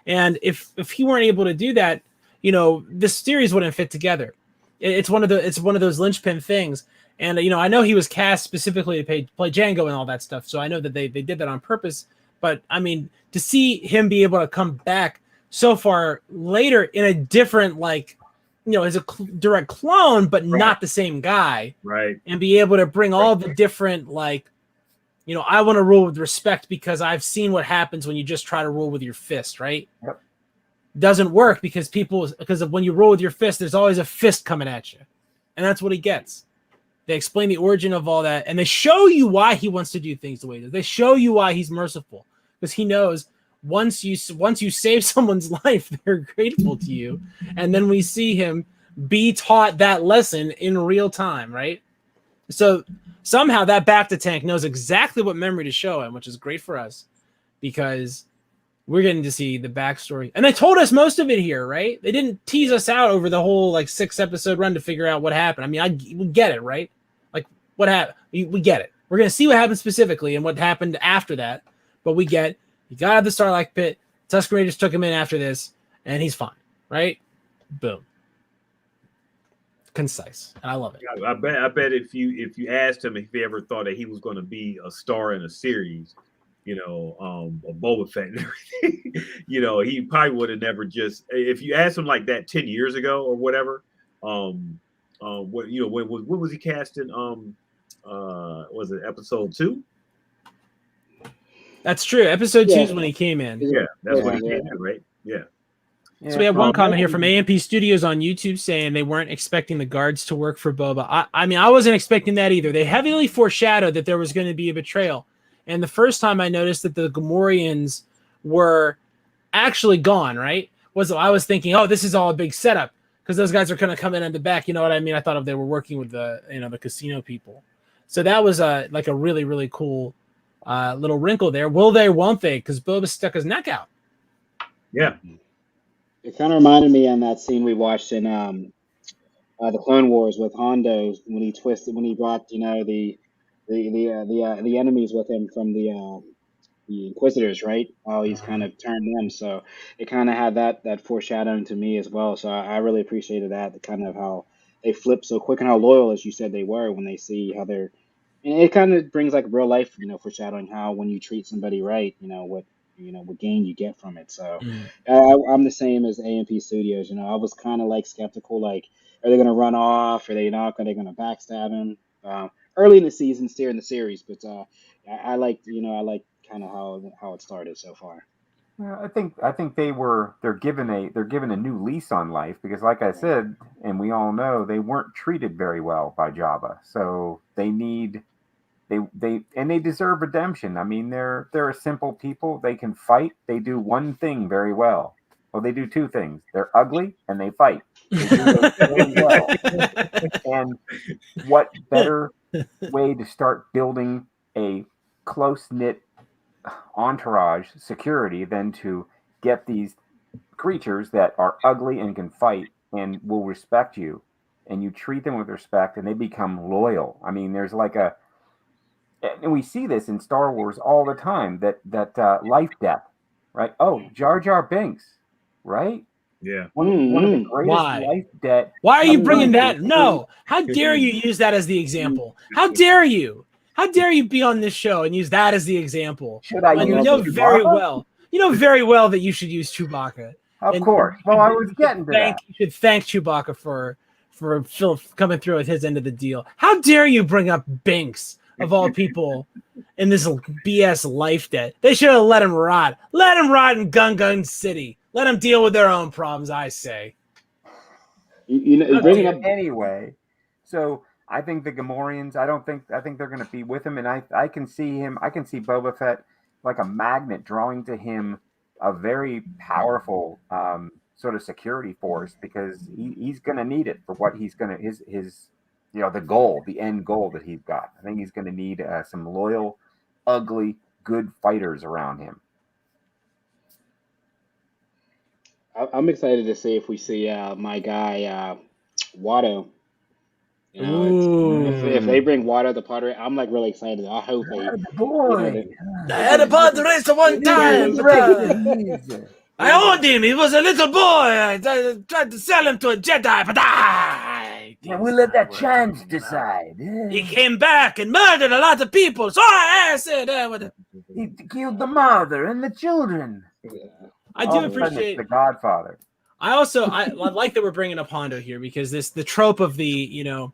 S4: And if he weren't able to do that, this series wouldn't fit together. It's one of those linchpin things. And I know he was cast specifically to play Django and all that stuff. So I know that they did that on purpose. But I mean, to see him be able to come back so far later in a different, like, as a direct clone, but not the same guy,
S2: right?
S4: And be able to bring all the different, like, I want to rule with respect because I've seen what happens when you just try to rule with your fist, right?
S3: Yep.
S4: Doesn't work because when you roll with your fist, there's always a fist coming at you, and that's what he gets. They explain the origin of all that, and they show you why he wants to do things the way he does. They show you why he's merciful, because he knows once you save someone's life, they're grateful to you. And then we see him be taught that lesson in real time, right? So somehow that Bacta tank knows exactly what memory to show him, which is great for us because we're getting to see the backstory. And they told us most of it here, right? They didn't tease us out over the whole 6-episode run to figure out what happened. I mean, we get it, right? Like what happened? We get it. We're going to see what happened specifically and what happened after that. But we get, he got out of the Starlight Pit. Tusken Raiders took him in after this, and he's fine, right? Boom. Concise, and I love it.
S2: I bet if you asked him if he ever thought that he was going to be a star in a series, a Boba Fett and everything, he probably would have never just. If you asked him like that 10 years ago or whatever, when was he cast in? Was it episode 2?
S4: That's true. Episode 2 is when he came in.
S2: Yeah, that's when he came in, right? Yeah.
S4: So we have one comment here from AMP Studios on YouTube saying they weren't expecting the guards to work for Boba. I mean, I wasn't expecting that either. They heavily foreshadowed that there was going to be a betrayal. And the first time I noticed that the Gamorreans were actually gone, right? I was thinking, oh, this is all a big setup because those guys are going to come in on the back. You know what I mean? I thought they were working with the casino people. So that was a really, really cool little wrinkle there. Will they, won't they? Because Boba stuck his neck out.
S2: Yeah.
S1: It kind of reminded me on that scene we watched in the Clone Wars with Hondo when he brought the enemies with him from the Inquisitors, right? Oh, he's kind of turned them, so it kind of had that foreshadowing to me as well. So I really appreciated that, the kind of how they flip so quick and how loyal, as you said, they were when they see how they're. And it kind of brings like real life, foreshadowing how when you treat somebody right, what gain you get from it. So
S4: Mm.
S1: I'm the same as AMP Studios. I was kind of like skeptical, like, are they going to run off? Are they not? Are they going to backstab him? Early in the season, steer in the series, but I liked, I like kind of how it started so far.
S3: Yeah, I think they're given a new lease on life because, like I said, and we all know, they weren't treated very well by Jabba, so they deserve redemption. I mean, they're a simple people. They can fight. They do one thing very well. Well, they do two things. They're ugly and they fight. They do those very well. And what better way to start building a close knit entourage security than to get these creatures that are ugly and can fight and will respect you, and you treat them with respect and they become loyal. I mean, there's like and we see this in Star Wars all the time, that life death, right? Oh, Jar Jar Binks, right?
S2: Yeah.
S3: One of the greatest
S4: Why?
S3: life debt.
S4: Why are you bringing that? No. How dare you use that as the example? How dare you? How dare you be on this show and use that as the example?
S3: Should I
S4: When
S3: use
S4: you know
S3: Chewbacca?
S4: very well that you should use Chewbacca.
S3: Of course. Well, I was getting to that.
S4: You should thank Chewbacca for Phil coming through with his end of the deal. How dare you bring up Binks of all people in this BS life debt? They should have let him rot. Let him rot in Gun City. Let them deal with their own problems, I say.
S1: Bringing up
S3: Anyway, so I think the Gamorreans, I think they're going to be with him, and I can see Boba Fett like a magnet drawing to him a very powerful sort of security force, because he's going to need it for what he's going to, his the end goal that he's got. I think he's going to need some loyal, ugly, good fighters around him.
S1: I'm excited to see if we see my guy Watto. If they bring Watto the Padre, I'm like really excited. I hope they.
S4: I had a Padre one time. I owned him. He was a little boy. I tried to sell him to a Jedi, but
S3: we'll let that chance decide.
S4: He came back and murdered a lot of people. So I said,
S3: he killed the mother and the children.
S4: I do appreciate
S3: the Godfather.
S4: I like that we're bringing up Hondo here, because the trope of the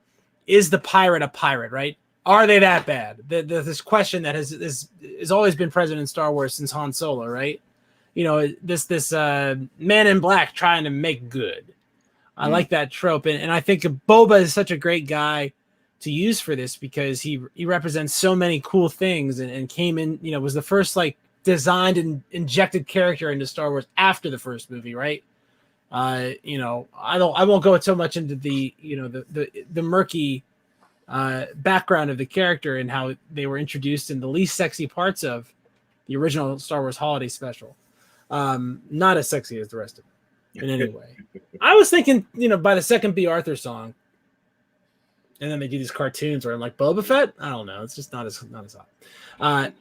S4: is the pirate a pirate, right? Are they that bad? This question that has always been present in Star Wars since Han Solo, right? This man in black trying to make good. I like that trope, and I think Boba is such a great guy to use for this, because he represents so many cool things, and came in, was the first designed and injected character into Star Wars after the first movie, right? I won't go so much into the murky background of the character and how they were introduced in the least sexy parts of the original Star Wars holiday special. Not as sexy as the rest of it in any way. I was thinking, by the second B. Arthur song, and then they do these cartoons where I'm like, Boba Fett? I don't know. It's just not as hot.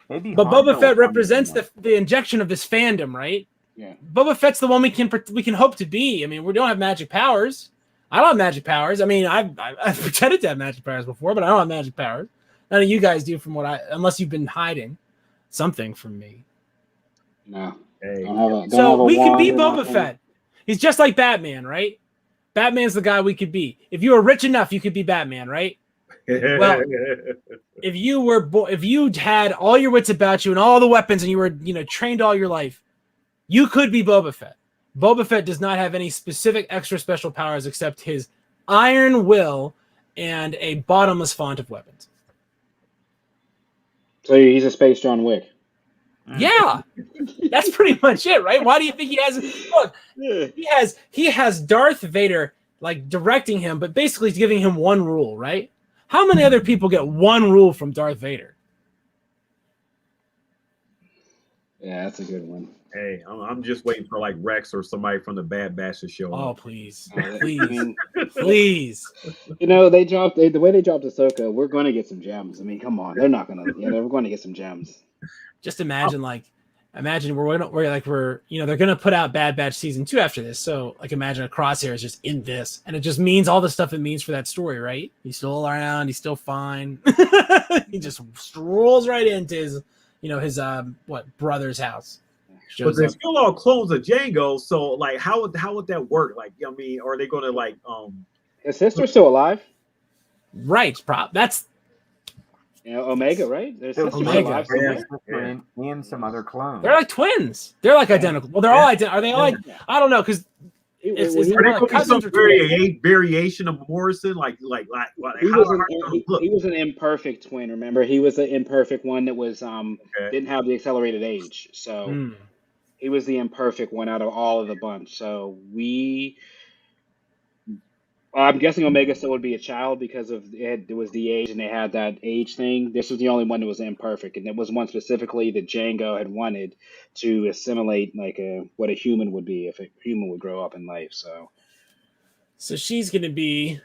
S4: But Boba Fett represents the injection of this fandom, right?
S1: Yeah.
S4: Boba Fett's the one we can hope to be. I mean, we don't have magic powers. I don't have magic powers. I mean, I've pretended to have magic powers before, but I don't have magic powers. None of you guys do, unless you've been hiding something from me.
S1: No.
S2: Hey.
S4: So we could be Boba Fett. He's just like Batman, right? Batman's the guy we could be. If you were rich enough, you could be Batman, right? Well, if you had all your wits about you and all the weapons, and you were trained all your life, you could be Boba Fett. Boba Fett does not have any specific extra special powers except his iron will and a bottomless font of weapons.
S1: So he's a space John Wick.
S4: Yeah, that's pretty much it, right? Why do you think he has? Look, he has Darth Vader directing him, but basically he's giving him one rule, right? How many other people get one rule from Darth Vader?
S1: Yeah, that's a good one.
S2: Hey, I'm just waiting for Rex or somebody from the Bad Batch to show up.
S4: Oh, please, please.
S1: They dropped the way they dropped Ahsoka. We're going to get some gems. I mean, come on, they're not going to. We're going to get some gems.
S4: Just imagine imagine we're they're gonna put out Bad Batch season 2 after this. So like imagine a Crosshair is just in this, and it just means all the stuff it means for that story, right? He's still around, he's still fine. He just strolls right into his brother's house.
S2: But they're still all clones of Django, so like how would that work? Like, I mean, are they gonna like
S1: his sister's still alive?
S4: Right, that's
S1: Omega, right? There's
S3: Still
S1: sister's
S4: Omega.
S1: alive somewhere.
S3: And some other clones.
S4: they're like twins. They're like identical. Well, they're all identical. Are they all like? I don't know because
S1: Is
S4: it's
S1: he,
S2: are they
S4: like
S2: gonna be
S4: cousins
S2: some
S4: or twins?
S2: variation of Morrison? Like
S1: he
S2: how
S1: was
S2: are they gonna look?
S1: he was an imperfect twin. Remember, he was the imperfect one that was
S2: Okay.
S1: didn't have the accelerated age. So he was the imperfect one out of all of the bunch. So I'm guessing Omega still would be a child because of it was the age and they had that age thing. This was the only one that was imperfect, and it was one specifically that Django had wanted to assimilate like what a human would be if a human would grow up in life.
S4: So she's gonna be,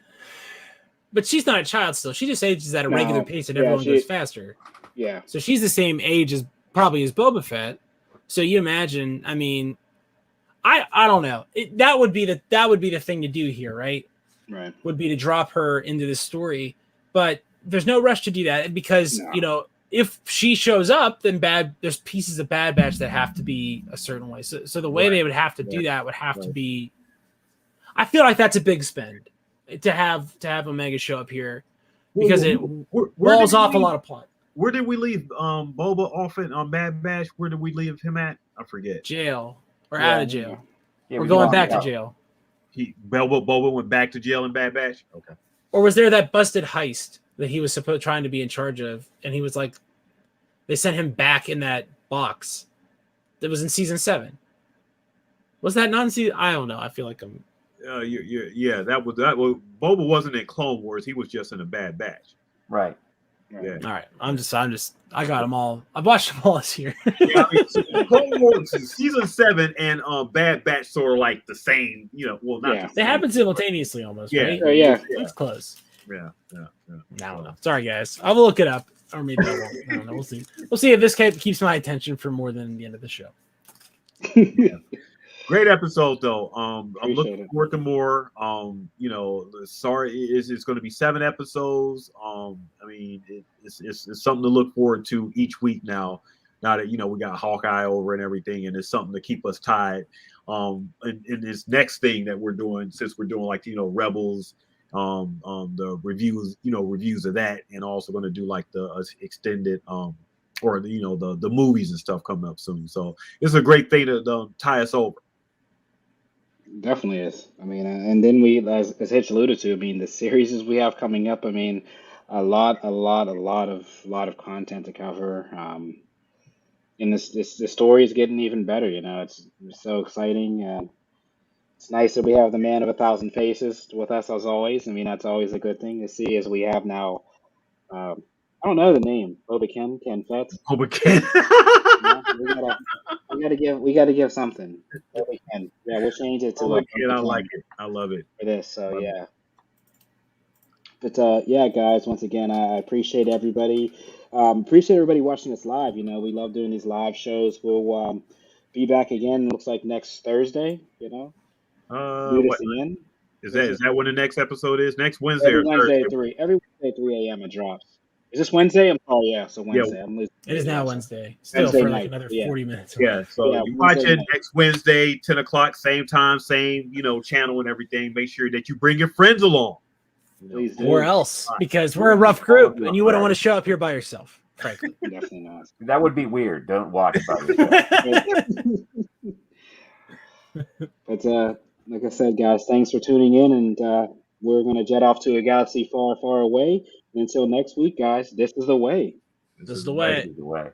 S4: but she's not a child still. She just ages at a regular
S1: No,
S4: pace, and
S1: yeah,
S4: everyone
S1: she-
S4: goes faster.
S1: Yeah,
S4: So she's the same age as probably as Boba Fett. So you imagine, I mean, I don't know. That would be the thing to do here, right?
S1: right.
S4: Would be to drop her into this story, but there's no rush to do that because
S1: No.
S4: if she shows up, then there's pieces of Bad Batch that have to be a certain way. So the way they would have to do that would have to be. I feel like that's a big spend to have Omega show up here because it walls off a lot of plot.
S2: Where did we leave Boba off on Bad Batch? Where did we leave him at? I forget.
S4: Jail or out of jail.
S3: Yeah,
S4: We're
S3: we
S4: going
S3: lost
S4: back to
S3: out.
S4: jail.
S2: Boba went back to jail in Bad Batch. Okay.
S4: Or was there that busted heist that he was trying to be in charge of, and he was like, they sent him back in that box that was in season 7. Was that not in season? I don't know. I feel like I'm.
S2: Yeah, that was. Boba wasn't in Clone Wars. He was just in a Bad Batch.
S3: Right.
S2: Yeah.
S4: All right. I got them all. I watched them all this year.
S2: Yeah, I mean, so Clone Wars season 7 and Bad Batch sort of like the same. Well, not.
S1: Yeah.
S2: The
S4: They
S2: same.
S4: happen simultaneously almost.
S2: Yeah.
S4: Right?
S1: Yeah.
S4: It's close.
S2: Yeah.
S4: I don't know. Sorry, guys. I will look it up, or maybe I won't. I don't know. We'll see. We'll see if this keeps my attention for more than the end of the show.
S2: Great episode though. I'm
S1: Appreciate
S2: looking
S1: it.
S2: forward to more. Sorry, it's going to be 7 episodes. I mean, it's something to look forward to each week now. Now that we got Hawkeye over and everything, and it's something to keep us tied. In this next thing that we're doing, since we're doing like Rebels, the reviews of that, and also going to do like the extended or the movies and stuff coming up soon. So it's a great thing to tie us over.
S1: Definitely is. I mean, and then we, as Hitch alluded to, I mean, the series we have coming up. I mean, a lot of content to cover. And the story is getting even better. It's so exciting. It's nice that we have the man of 1,000 faces with us as always. I mean, that's always a good thing to see as we have now. I don't know the name. Boba Ken Fett.
S2: Boba Ken.
S1: We gotta give something. Boba Ken. Yeah, we'll change it to
S2: Boba Ken, I
S1: Ken
S2: like it. I love it.
S1: for this. So
S2: Love it.
S1: yeah. But yeah, guys, once again, I appreciate everybody. Appreciate everybody watching us live. We love doing these live shows. We'll be back again. Looks like next Thursday. Do this
S2: What
S1: again.
S2: is that? Is that when the next episode is? Next Wednesday
S1: Every
S2: or
S1: Wednesday
S2: Thursday?
S1: at 3. Every Wednesday at 3 a.m. it drops. Is this Wednesday? Oh yeah, so Wednesday. I'm losing.
S4: It is now Wednesday. Still
S1: Wednesday
S4: for like
S1: night,
S4: another
S1: yeah.
S4: 40 minutes.
S2: Yeah, so
S1: Yeah,
S2: you watch
S1: Wednesday
S2: it
S1: night.
S2: next Wednesday, 10 o'clock, same time, same channel and everything. Make sure that you bring your friends along.
S1: Please do.
S4: Or else, because we're a rough group, and you wouldn't want to show up here by yourself, frankly.
S1: Definitely not.
S3: That would be weird. Don't watch by yourself.
S1: But like I said, guys, thanks for tuning in, and we're gonna jet off to a galaxy far, far away. And until next week, guys, this is the way.
S4: This is the way.
S3: Either way.